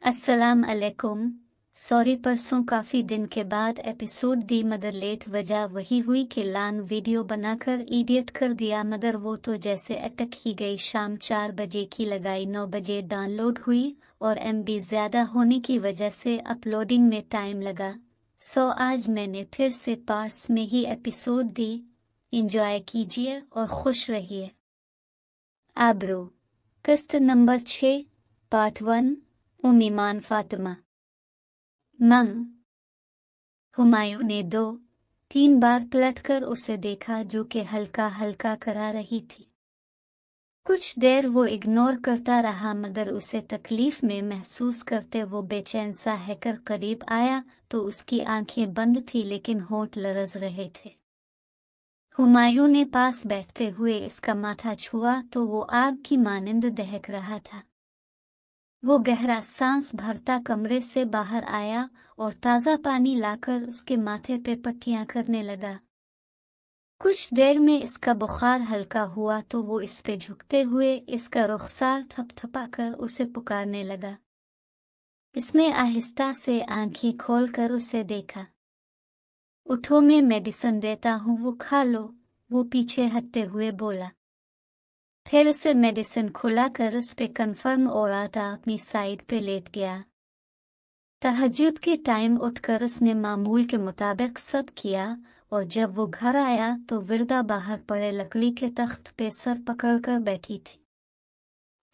अस्सलाम अलैकुम। सॉरी, परसों काफ़ी दिन के बाद एपिसोड दी मगर लेट वजह वही हुई कि लान वीडियो बनाकर इडियट कर दिया मगर वो तो जैसे अटक ही गई। शाम 4 बजे की लगाई 9 बजे डाउनलोड हुई और MB ज़्यादा होने की वजह से अपलोडिंग में टाइम लगा। सो आज मैंने फिर से पार्ट्स में ही एपिसोड दी। इंजॉय कीजिए और खुश रहिए। आबरू किस्त नंबर 6 पार्ट 1 ईमान फातिमा। हुमायूं ने 2-3 बार पलटकर उसे देखा जो कि हल्का हल्का करा रही थी। कुछ देर वो इग्नोर करता रहा मगर उसे तकलीफ में महसूस करते वो बेचैन सा हैकर करीब आया तो उसकी आंखें बंद थी लेकिन होंठ लरज रहे थे। हुमायूं ने पास बैठते हुए इसका माथा छुआ तो वो आग की मानिंद दहक रहा था। वो गहरा सांस भरता कमरे से बाहर आया और ताज़ा पानी लाकर उसके माथे पे पट्टियां करने लगा। कुछ देर में इसका बुखार हल्का हुआ तो वो इस पे झुकते हुए इसका रुखसार थपथपाकर उसे पुकारने लगा। इसने आहिस्ता से आंखें खोलकर उसे देखा। उठो, मैं मेडिसिन देता हूँ, वो खा लो, वो पीछे हटते हुए बोला। फिर उसे मेडिसिन खुलाकर उस पे कन्फर्म और आता अपनी साइड पे लेट गया। तहज्जुद के टाइम उठकर उसने मामूल के मुताबिक सब किया और जब वो घर आया तो विरदा बाहर पड़े लकड़ी के तख्त पे सर पकड़कर बैठी थी।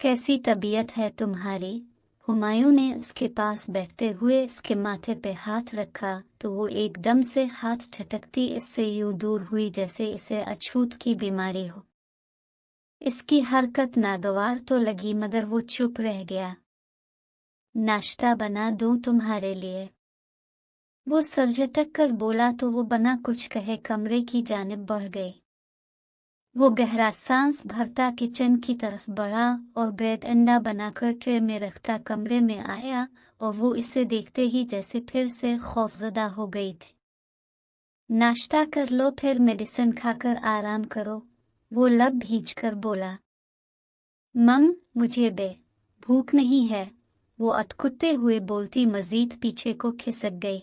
कैसी तबीयत है तुम्हारी? हुमायूं ने उसके पास बैठते हुए इसके माथे पे हाथ रखा तो वो एकदम से हाथ झटकती इससे यूं दूर हुई जैसे इसे अछूत की बीमारी हो। इसकी हरकत नागवार तो लगी मगर वो चुप रह गया। नाश्ता बना दूं तुम्हारे लिए? वो सर झटक कर बोला तो वो बना कुछ कहे कमरे की जानिब बढ़ गई। वो गहरा सांस भरता किचन की तरफ बढ़ा और ब्रेड अंडा बनाकर ट्रे में रखता कमरे में आया और वो इसे देखते ही जैसे फिर से खौफजदा हो गई थी। नाश्ता कर लो फिर मेडिसिन खाकर आराम करो, वो लब भींच कर बोला। मुझे भूख नहीं है, वो अटकुते हुए बोलती मजीद पीछे को खिसक गई।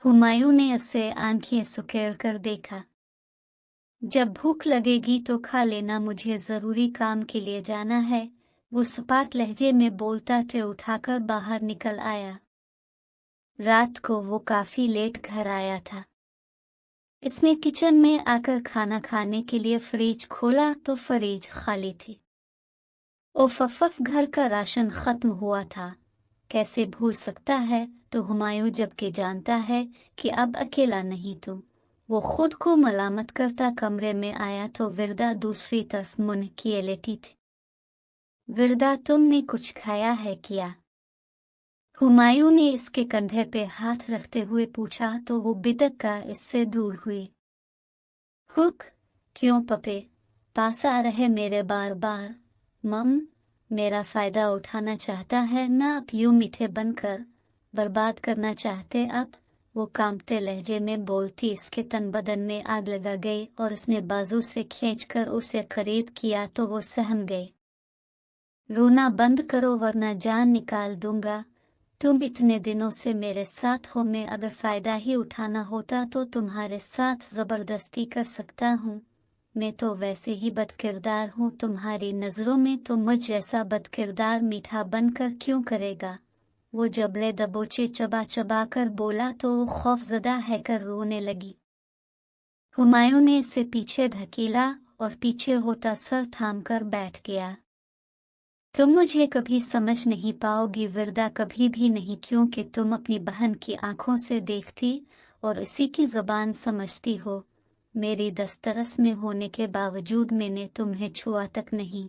हुमायूं ने उसे आंखें सुकेड़ कर देखा। जब भूख लगेगी तो खा लेना, मुझे जरूरी काम के लिए जाना है, वो सपाट लहजे में बोलता ट्रे उठाकर बाहर निकल आया। रात को वो काफी लेट घर आया था। इसने किचन में आकर खाना खाने के लिए फ्रिज खोला तो फ्रिज खाली थी। ओफफ घर का राशन खत्म हुआ था। कैसे भूल सकता है तो हुमायूं जबकि जानता है कि अब अकेला नहीं तुम। वो खुद को मलामत करता कमरे में आया तो विरदा दूसरी तरफ मुंह किए लेटी थी। विरदा, तुमने कुछ खाया है क्या? हुमायूं ने इसके कंधे पे हाथ रखते हुए पूछा तो वो बिदक का इससे दूर हुई। हुक, क्यों पपे पास आ रहे मेरे बार बार? मेरा फायदा उठाना चाहता है ना? आप यूं मीठे बनकर बर्बाद करना चाहते? अब वो कांपते लहजे में बोलती इसके तन बदन में आग लगा गई और उसने बाजू से खींचकर उसे करीब किया तो वो सहम गई। रोना बंद करो वरना जान निकाल दूंगा। तुम इतने दिनों से मेरे साथ हो, मैं अगर फायदा ही उठाना होता तो तुम्हारे साथ जबरदस्ती कर सकता हूँ। मैं तो वैसे ही बदकिरदार हूँ, तुम्हारी नजरों में तो मुझ जैसा बदकिरदार मीठा बनकर क्यों करेगा? वो जबले दबोचे चबा चबा कर बोला तो वो खौफजदा हैकर रोने लगी। हुमायूं ने इसे पीछे धकेला और पीछे होता सर थामकर बैठ गया। तुम मुझे कभी समझ नहीं पाओगी विरदा, कभी भी नहीं, क्योंकि तुम अपनी बहन की आंखों से देखती और इसी की ज़बान समझती हो। मेरी दस्तरस में होने के बावजूद मैंने तुम्हें छुआ तक नहीं।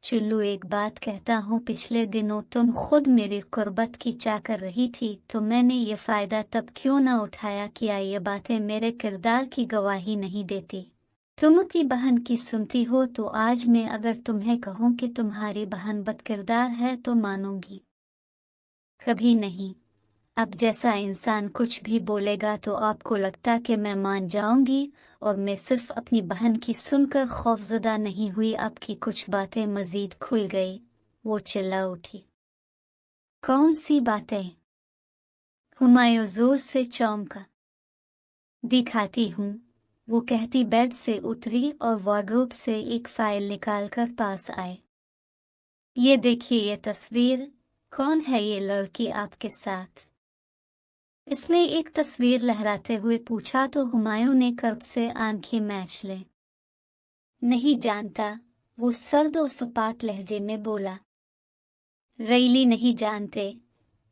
चिल्लू, एक बात कहता हूँ, पिछले दिनों तुम खुद मेरी कुर्बत की चाकर रही थी तो मैंने ये फ़ायदा तब क्यों न उठाया? क्या ये बातें मेरे किरदार की गवाही नहीं देती? तुम अपनी बहन की सुनती हो तो आज मैं अगर तुम्हें कहूँ कि तुम्हारी बहन बदकिरदार है तो मानोगी? कभी नहीं। अब जैसा इंसान कुछ भी बोलेगा तो आपको लगता कि मैं मान जाऊंगी, और मैं सिर्फ अपनी बहन की सुनकर खौफजदा नहीं हुई, अब की कुछ बातें मजीद खुल गई। वो चिल्ला उठी। कौन सी बातें? हुमायूं जोर से चौंका। दिखाती हूँ, वो कहती बेड से उतरी और वार्डरोब से एक फाइल निकालकर पास आए। ये देखिए ये तस्वीर, कौन है ये लड़की आपके साथ? इसने एक तस्वीर लहराते हुए पूछा तो हुमायूं ने कर्ब से आंखें मैच ले। नहीं जानता, वो सर्द और सपाट लहजे में बोला। रैली नहीं जानते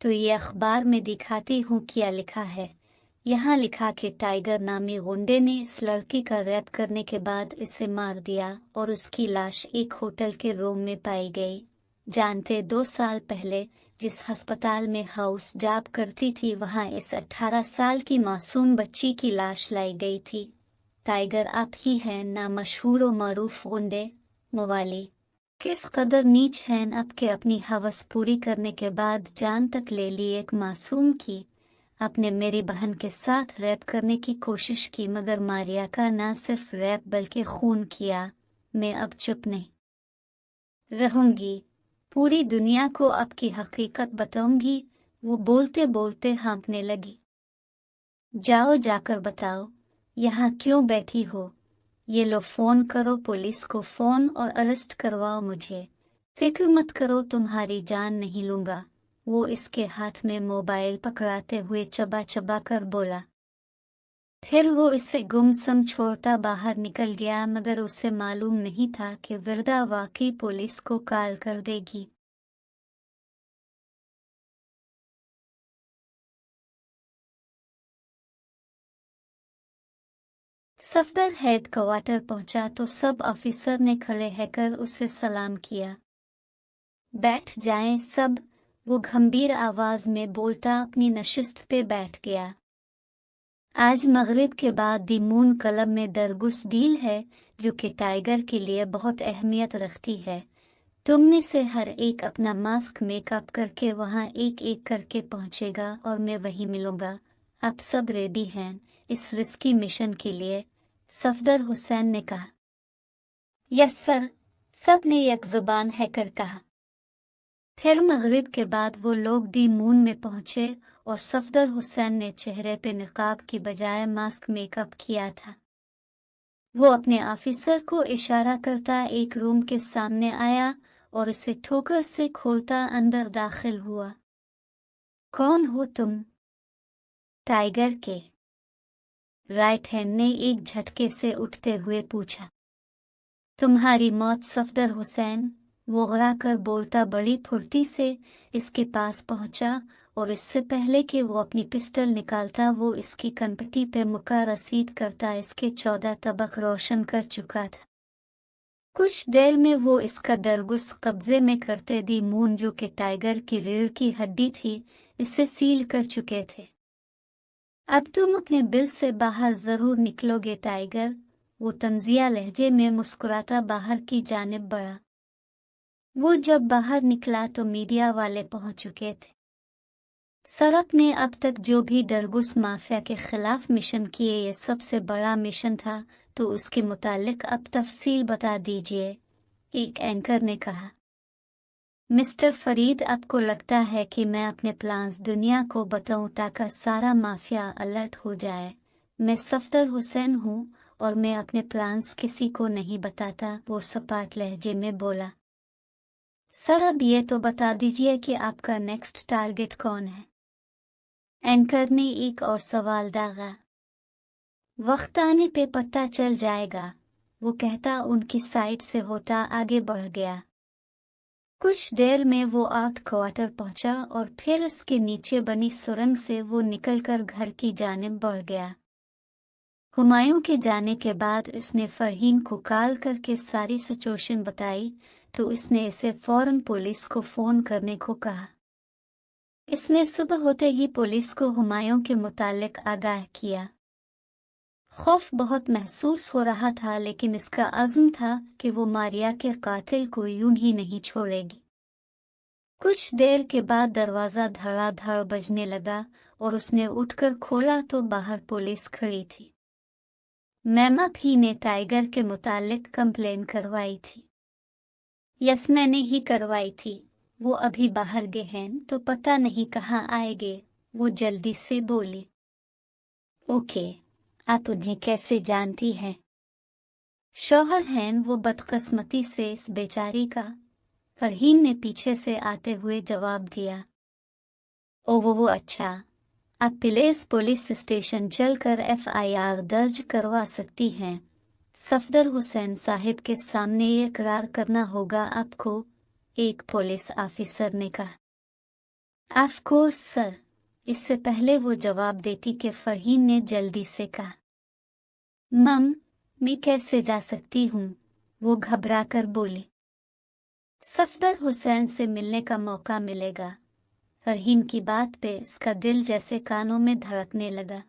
तो ये अखबार में दिखाती हूँ क्या लिखा है। यहाँ लिखा कि टाइगर नामी गुंडे ने इस लड़की का रेप करने के बाद इसे मार दिया और उसकी लाश एक होटल के रूम में पाई गई। जानते 2 साल पहले जिस अस्पताल में हाउस जॉब करती थी वहाँ इस 18 साल की मासूम बच्ची की लाश लाई गई थी। टाइगर आप ही हैं ना मशहूर और मारूफ गुंडे मवाली। किस कदर नीच हैं आपके अपनी हवस पूरी करने के बाद जान तक ले ली एक मासूम की। आपने मेरी बहन के साथ रैप करने की कोशिश की मगर मारिया का ना सिर्फ रैप बल्कि खून किया। मैं अब चुप नहीं रहूंगी, पूरी दुनिया को आपकी हकीकत बताऊंगी। वो बोलते बोलते हाँफने लगी। जाओ जाकर बताओ, यहाँ क्यों बैठी हो? ये लो फोन करो पुलिस को फोन और अरेस्ट करवाओ मुझे। फिक्र मत करो तुम्हारी जान नहीं लूंगा। वो इसके हाथ में मोबाइल पकड़ाते हुए चबा चबा कर बोला। फिर वो इसे गुमसम छोड़ता बाहर निकल गया मगर उसे मालूम नहीं था कि विरदा वाकई पुलिस को कॉल कर देगी। सफदर हेडक्वार्टर पहुंचा तो सब ऑफिसर ने खड़े होकर उसे सलाम किया। बैठ जाएं सब, वो गंभीर आवाज में बोलता अपनी नशिस्त पे बैठ गया। आज मगरिब के बाद दी मून क्लब में दरगुस डील है जो कि टाइगर के लिए बहुत अहमियत रखती है। तुम में से हर एक अपना मास्क मेकअप करके वहाँ एक एक करके पहुँचेगा और मैं वहीं मिलूंगा। आप सब रेडी हैं इस रिस्की मिशन के लिए? सफदर हुसैन ने कहा। यस सर, सब ने एक जुबान है कर कहा। फिर मगरिब के बाद वो लोग दी मून में पहुंचे और सफदर हुसैन ने चेहरे पे निकाब की बजाय मास्क मेकअप किया था। वो अपने ऑफिसर को इशारा करता एक रूम के सामने आया और इसे ठोकर से खोलता अंदर दाखिल हुआ। कौन हो तुम? टाइगर के राइट हैंड ने एक झटके से उठते हुए पूछा। तुम्हारी मौत सफदर हुसैन, वो घबरा कर बोलता बड़ी फुर्ती से इसके पास पहुंचा और इससे पहले कि वो अपनी पिस्टल निकालता वो इसकी कनपटी पे मुका रसीद करता इसके 14 तबक रोशन कर चुका था। कुछ देर में वो इसका दरगुस कब्जे में करते दी मून जो कि टाइगर की रीढ़ की हड्डी थी इसे सील कर चुके थे। अब तुम अपने बिल से बाहर जरूर निकलोगे टाइगर, वो तंजिया लहजे में मुस्कुराता बाहर की जानिब बढ़ा। वो जब बाहर निकला तो मीडिया वाले पहुंच चुके थे। सर आपने अब तक जो भी दरगुस माफिया के खिलाफ मिशन किए ये सबसे बड़ा मिशन था तो उसके मुतालिक अब तफसील बता दीजिए, एक एंकर ने कहा। मिस्टर फरीद, आपको लगता है कि मैं अपने प्लान्स दुनिया को बताऊं ताकि सारा माफिया अलर्ट हो जाए? मैं सफदर हुसैन हूं और मैं अपने प्लान्स किसी को नहीं बताता, वो सपाट लहजे में बोला। सर अब ये तो बता दीजिए कि आपका नेक्स्ट टारगेट कौन है? एंकर ने एक और सवाल दागा। वक्त आने पे पता चल जाएगा, वो कहता उनकी साइड से होता आगे बढ़ गया। कुछ देर में वो आउट क्वार्टर पहुंचा और फिर उसके नीचे बनी सुरंग से वो निकलकर घर की जानिब बढ़ गया। हुमायूं के जाने के बाद इसने फरहीन को कॉल करके सारी सिचुएशन बताई तो इसने इसे फौरन पुलिस को फोन करने को कहा। इसने सुबह होते ही पुलिस को हुमायूं के मुतालिक आगाह किया। खौफ बहुत महसूस हो रहा था लेकिन इसका अज़्म था कि वो मारिया के कातिल को यूं ही नहीं छोड़ेगी। कुछ देर के बाद दरवाज़ा धड़ाधड़ बजने लगा और उसने उठकर खोला तो बाहर पुलिस खड़ी थी। मैमा भी ने टाइगर के मुतालिक कंप्लेन करवाई थी। यस मैंने ही करवाई थी, وہ ابھی باہر گئے ہیں تو پتہ نہیں کہاں آئے گے، وہ جلدی سے بولی۔ اوکے، آپ انہیں کیسے جانتی ہیں؟ شوہر ہیں وہ بدقسمتی سے اس بیچاری کا، فرحین نے پیچھے سے آتے ہوئے جواب دیا۔ وہ اچھا، آپ پلیز پولیس اسٹیشن چل کر FIR درج کروا سکتی ہیں، صفدر حسین صاحب کے سامنے یہ اقرار کرنا ہوگا آپ کو، ایک پولیس آفیسر نے کہا۔ آف کورس سر، اس سے پہلے وہ جواب دیتی کہ فرحین نے جلدی سے کہا، میں کیسے جا سکتی ہوں؟ وہ گھبرا کر بولی۔ صفدر حسین سے ملنے کا موقع ملے گا۔ فرحین کی بات پہ اس کا دل جیسے کانوں میں دھڑکنے لگا۔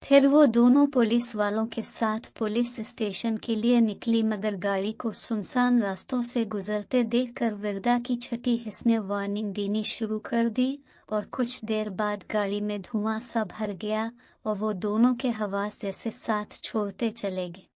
پھر وہ دونوں پولیس والوں کے ساتھ پولیس اسٹیشن کے لیے نکلی، مگر گاڑی کو سنسان راستوں سے گزرتے دیکھ کر وردا کی چھٹی حس نے وارننگ دینی شروع کر دی، اور کچھ دیر بعد گاڑی میں دھواں سا بھر گیا اور وہ دونوں کے حواس جیسے ساتھ چھوڑتے چلے گئے۔